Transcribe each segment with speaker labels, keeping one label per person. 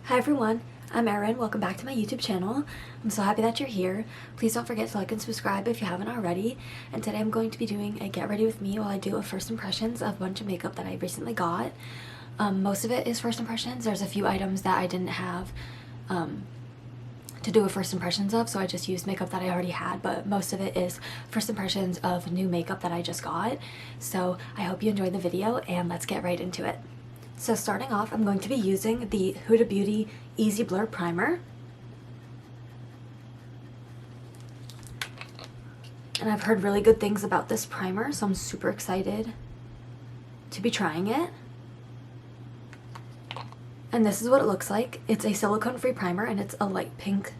Speaker 1: Hi everyone, I'm Erin. Welcome back to my YouTube channel. I'm so happy that you're here. Please don't forget to like and subscribe if you haven't already. And today I'm going to be doing a get ready with me while I do a first impressions of a bunch of makeup that I recently got. Most of it is first impressions. There's a few items that I didn't have to do a first impressions of, so I just used makeup that I already had, but most of it is first impressions of new makeup that I just got. So I hope you enjoyed the video and let's get right into it. So starting off, I'm going to be using the Huda Beauty Easy Blur Primer. And I've heard really good things about this primer, so I'm super excited to be trying it. And this is what it looks like. It's a silicone-free primer and it's a light pink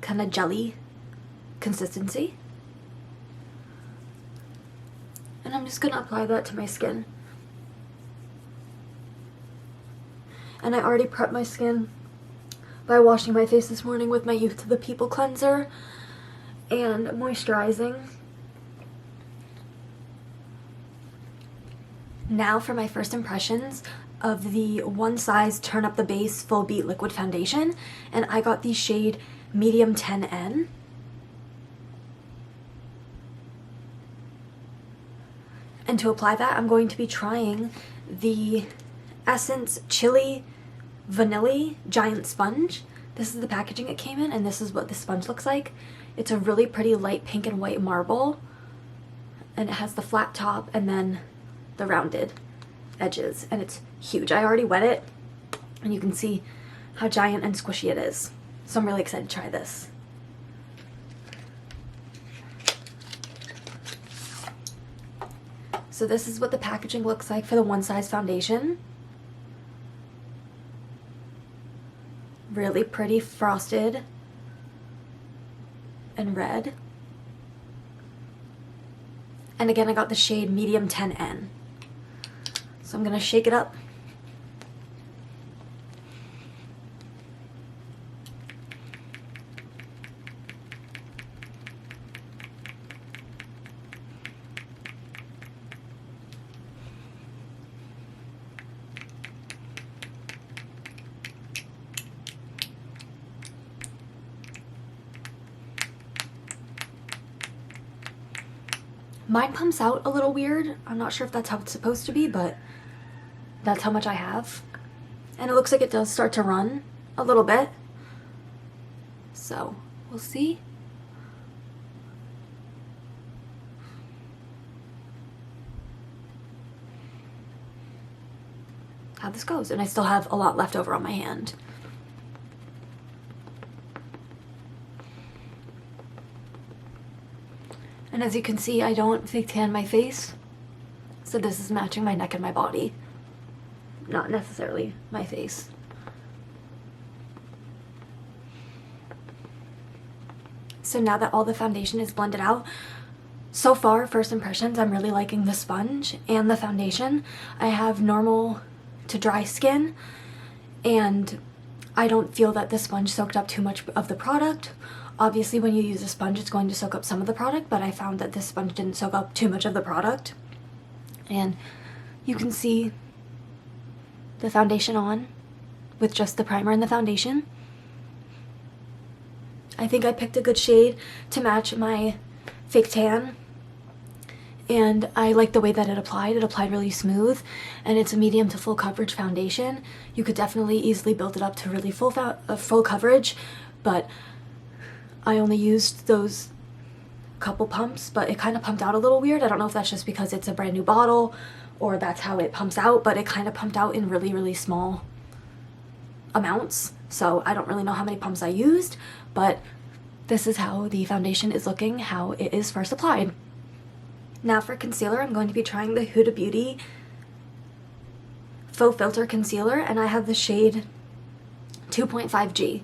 Speaker 1: kind of jelly consistency. And I'm just gonna apply that to my skin. And I already prepped my skin by washing my face this morning with my Youth to the People cleanser and moisturizing. Now for my first impressions of the One Size Turn Up the Base Full Beat Liquid Foundation, and I got the shade Medium 10N. And to apply that, I'm going to be trying the Essence Chili Vanilla Giant Sponge. This is the packaging it came in, and this is what the sponge looks like. It's a really pretty light pink and white marble, and it has the flat top and then the rounded edges, and it's huge. I already wet it, and you can see how giant and squishy it is. So I'm really excited to try this. So this is what the packaging looks like for the One Size foundation. Really pretty frosted and red. And again, I got the shade Medium 10N. So I'm gonna shake it up. Mine pumps out a little weird. I'm not sure if that's how it's supposed to be, but that's how much I have. And it looks like it does start to run a little bit. So we'll see. How this goes. And I still have a lot left over on my hand. And as you can see, I don't fake tan my face, so this is matching my neck and my body, not necessarily my face. So now that all the foundation is blended out, so far, first impressions, I'm really liking the sponge and the foundation. I have normal to dry skin, and I don't feel that the sponge soaked up too much of the product. Obviously, when you use a sponge, it's going to soak up some of the product, but I found that this sponge didn't soak up too much of the product. And you can see the foundation on with just the primer and the foundation. I think I picked a good shade to match my fake tan. And I like the way that it applied. It applied really smooth, and it's a medium to full coverage foundation. You could definitely easily build it up to really full coverage, but I only used those couple pumps, but it kind of pumped out a little weird. I don't know if that's just because it's a brand new bottle or that's how it pumps out, but it kind of pumped out in really, really small amounts. So I don't really know how many pumps I used, but this is how the foundation is looking, how it is first applied. Now for concealer, I'm going to be trying the Huda Beauty Faux Filter Concealer, and I have the shade 2.5G.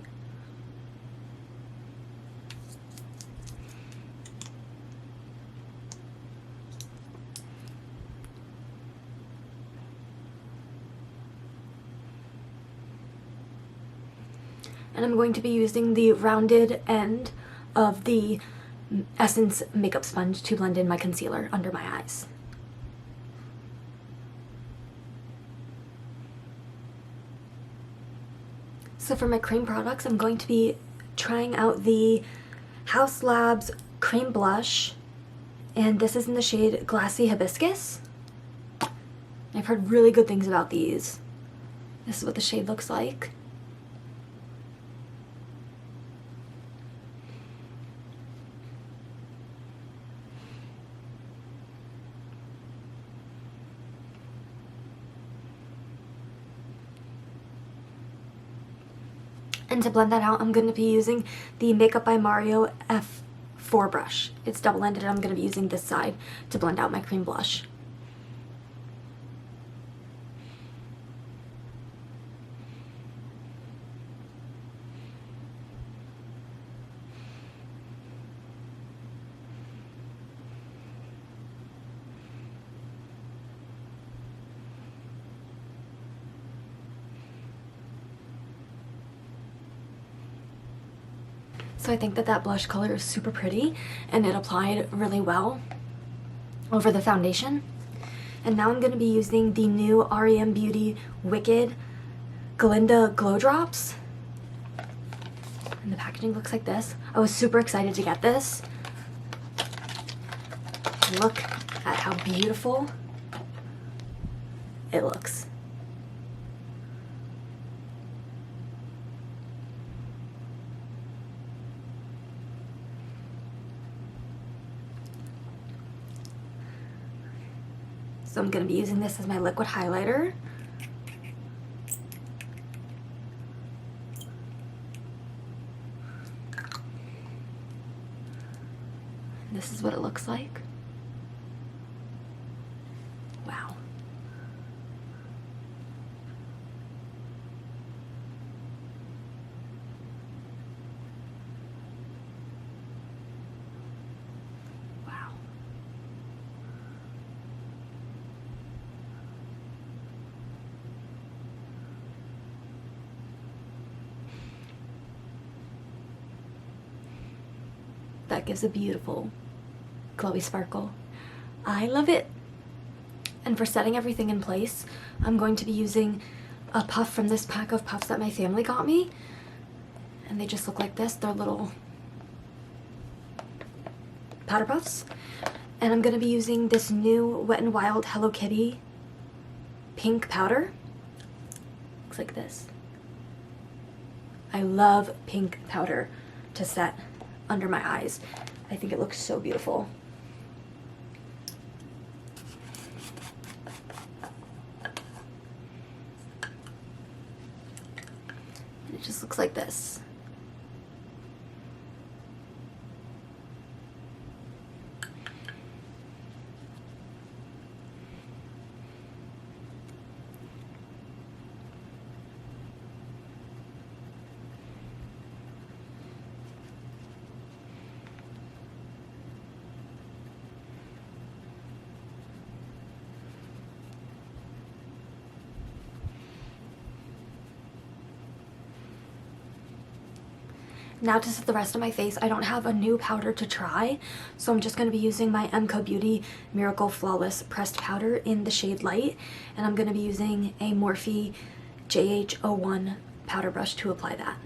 Speaker 1: And I'm going to be using the rounded end of the Essence makeup sponge to blend in my concealer under my eyes. So for my cream products, I'm going to be trying out the House Labs Cream Blush, and this is in the shade Glassy Hibiscus. I've heard really good things about these. This is what the shade looks like. And to blend that out, I'm going to be using the Makeup by Mario F4 brush. It's double-ended, and I'm going to be using this side to blend out my cream blush. So I think that that blush color is super pretty, and it applied really well over the foundation. And now I'm going to be using the new REM Beauty Wicked Glinda Glow Drops. And the packaging looks like this. I was super excited to get this. Look at how beautiful it looks. So I'm going to be using this as my liquid highlighter. This is what it looks like. Wow. Wow. That gives a beautiful glowy sparkle. I love it. And for setting everything in place, I'm going to be using a puff from this pack of puffs that my family got me. And they just look like this. They're little powder puffs. And I'm going to be using this new Wet n Wild Hello Kitty pink powder. Looks like this. I love pink powder to set under my eyes. I think it looks so beautiful. And it just looks like this. Now to set the rest of my face, I don't have a new powder to try, so I'm just going to be using my MCO Beauty Miracle Flawless Pressed Powder in the shade Light, and I'm going to be using a Morphe JH01 powder brush to apply that.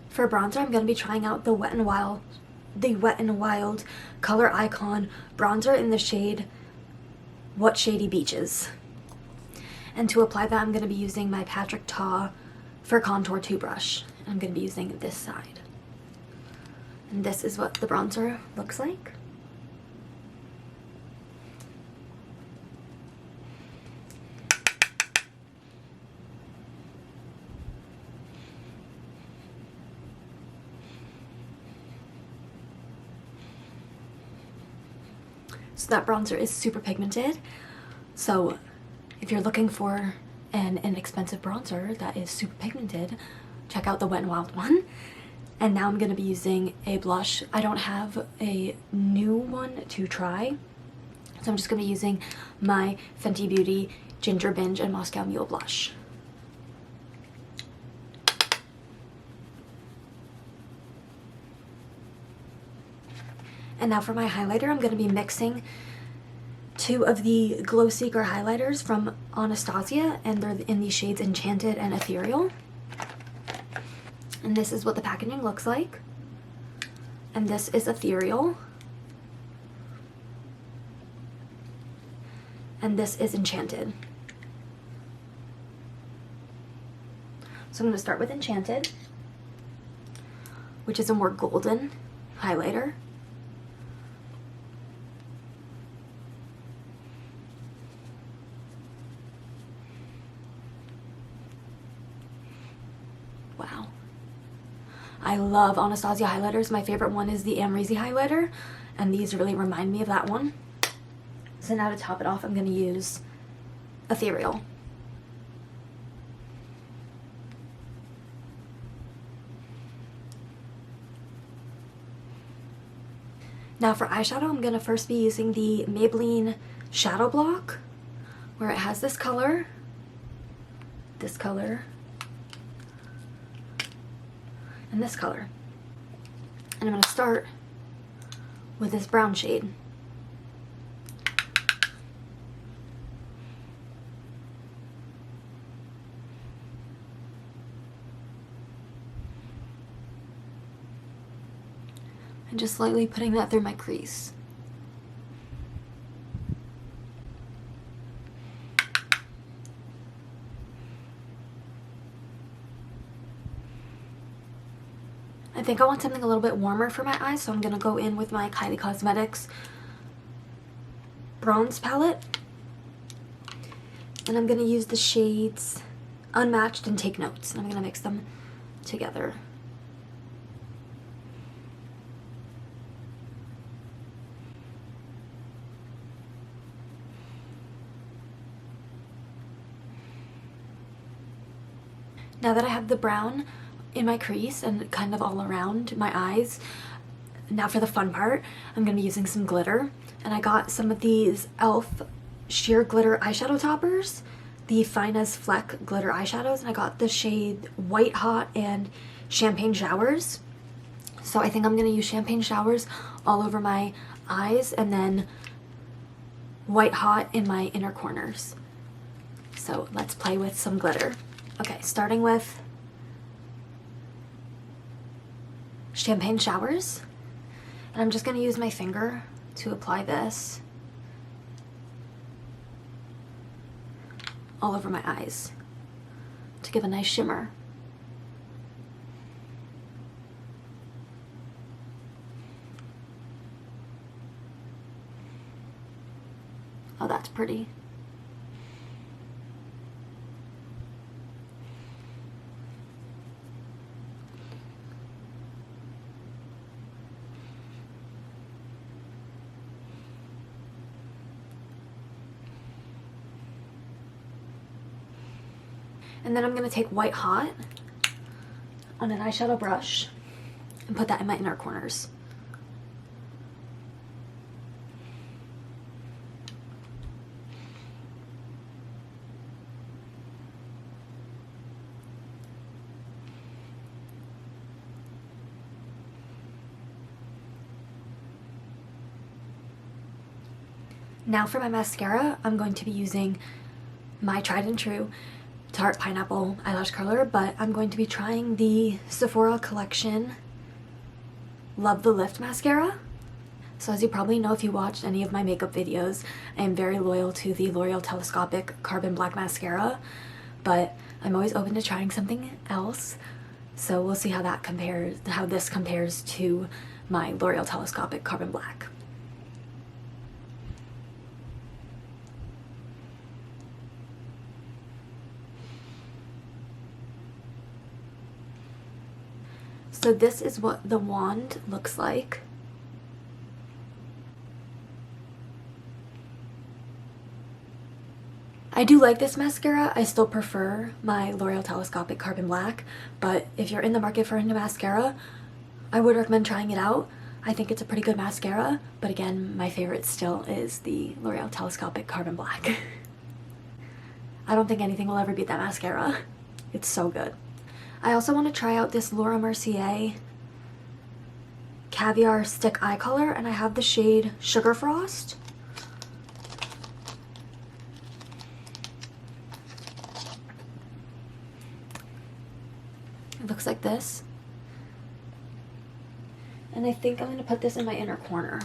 Speaker 1: For bronzer, I'm going to be trying out the Wet n Wild Color Icon bronzer in the shade What Shady Beaches. And to apply that, I'm going to be using my Patrick Ta for Contour 2 brush. I'm going to be using this side. And this is what the bronzer looks like. So that bronzer is super pigmented. So if you're looking for an inexpensive bronzer that is super pigmented, check out the Wet n Wild one. And now I'm going to be using a blush. I don't have a new one to try, so I'm just going to be using my Fenty Beauty Ginger Binge and Moscow Mule blush. And now for my highlighter, I'm going to be mixing two of the Glow Seeker highlighters from Anastasia, and they're in the shades Enchanted and Ethereal. And this is what the packaging looks like. And this is Ethereal. And this is Enchanted. So I'm going to start with Enchanted, which is a more golden highlighter. Wow. I love Anastasia highlighters. My favorite one is the Amrezy highlighter, and these really remind me of that one. So now to top it off, I'm going to use Ethereal. Now for eyeshadow, I'm going to first be using the Maybelline Shadow Block, where it has this color, and this color. And I'm going to start with this brown shade. And just slightly putting that through my crease. I think I want something a little bit warmer for my eyes, so I'm going to go in with my Kylie Cosmetics bronze palette. And I'm going to use the shades Unmatched and Take Notes, and I'm going to mix them together. Now that I have the brown in my crease and kind of all around my eyes, now for the fun part, I'm going to be using some glitter. And I got some of these e.l.f. sheer glitter eyeshadow toppers, the Fine as Fleck glitter eyeshadows, and I got the shade White Hot and Champagne Showers. So I think I'm going to use Champagne Showers all over my eyes, and then White Hot in my inner corners. So let's play with some glitter. Okay, starting with Champagne Showers, and I'm just going to use my finger to apply this all over my eyes to give a nice shimmer. Oh, that's pretty. And then I'm going to take White Hot on an eyeshadow brush and put that in my inner corners. Now for my mascara, I'm going to be using my tried and true Tarte Pineapple eyelash curler, but I'm going to be trying the Sephora Collection Love the Lift mascara. So as you probably know if you watched any of my makeup videos, I am very loyal to the L'Oreal Telescopic Carbon Black Mascara, but I'm always open to trying something else. So we'll see how that compares, how this compares to my L'Oreal Telescopic Carbon Black. So this is what the wand looks like. I do like this mascara. I still prefer my L'Oreal Telescopic Carbon Black, but if you're in the market for a new mascara, I would recommend trying it out. I think it's a pretty good mascara, but again, my favorite still is the L'Oreal Telescopic Carbon Black. I don't think anything will ever beat that mascara. It's so good. I also want to try out this Laura Mercier Caviar Stick Eye Color, and I have the shade Sugar Frost. It looks like this. And I think I'm going to put this in my inner corner.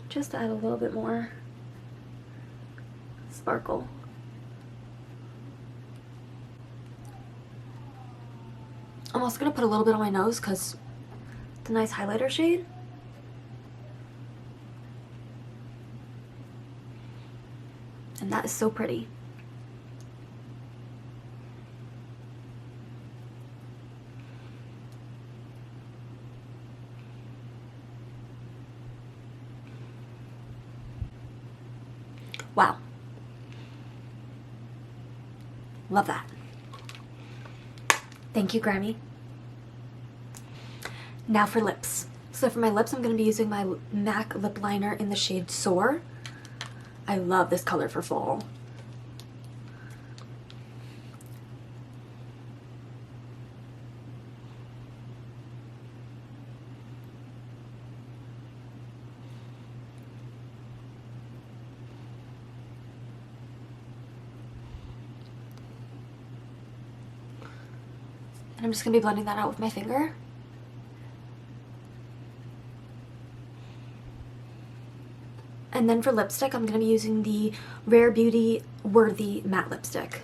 Speaker 1: Just to add a little bit more sparkle. I'm also going to put a little bit on my nose because it's a nice highlighter shade. And that is so pretty. Wow. Love that. Thank you, Grammy. Now for lips. So for my lips, I'm going to be using my MAC lip liner in the shade Soar. I love this color for fall. And I'm just going to be blending that out with my finger. And then for lipstick, I'm going to be using the Rare Beauty Worthy Matte Lipstick.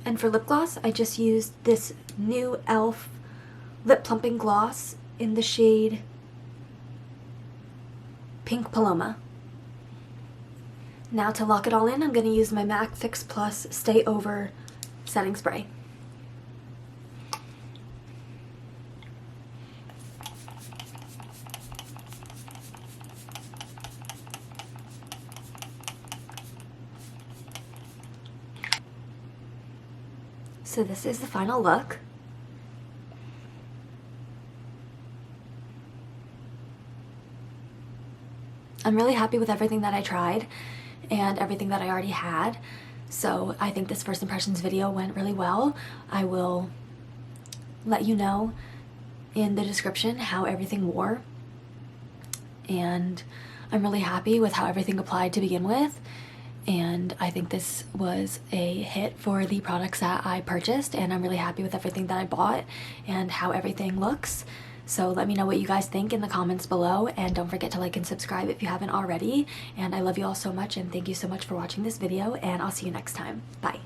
Speaker 1: And for lip gloss, I just used this new e.l.f. lip plumping gloss in the shade Pink Paloma. Now to lock it all in, I'm going to use my MAC Fix Plus Stay Over setting spray. So this is the final look. I'm really happy with everything that I tried and everything that I already had. So I think this first impressions video went really well. I will let you know in the description how everything wore. And I'm really happy with how everything applied to begin with. And I think this was a hit for the products that I purchased, and I'm really happy with everything that I bought and how everything looks. So let me know what you guys think in the comments below, and don't forget to like and subscribe if you haven't already. And I love you all so much, and thank you so much for watching this video, and I'll see you next time. Bye.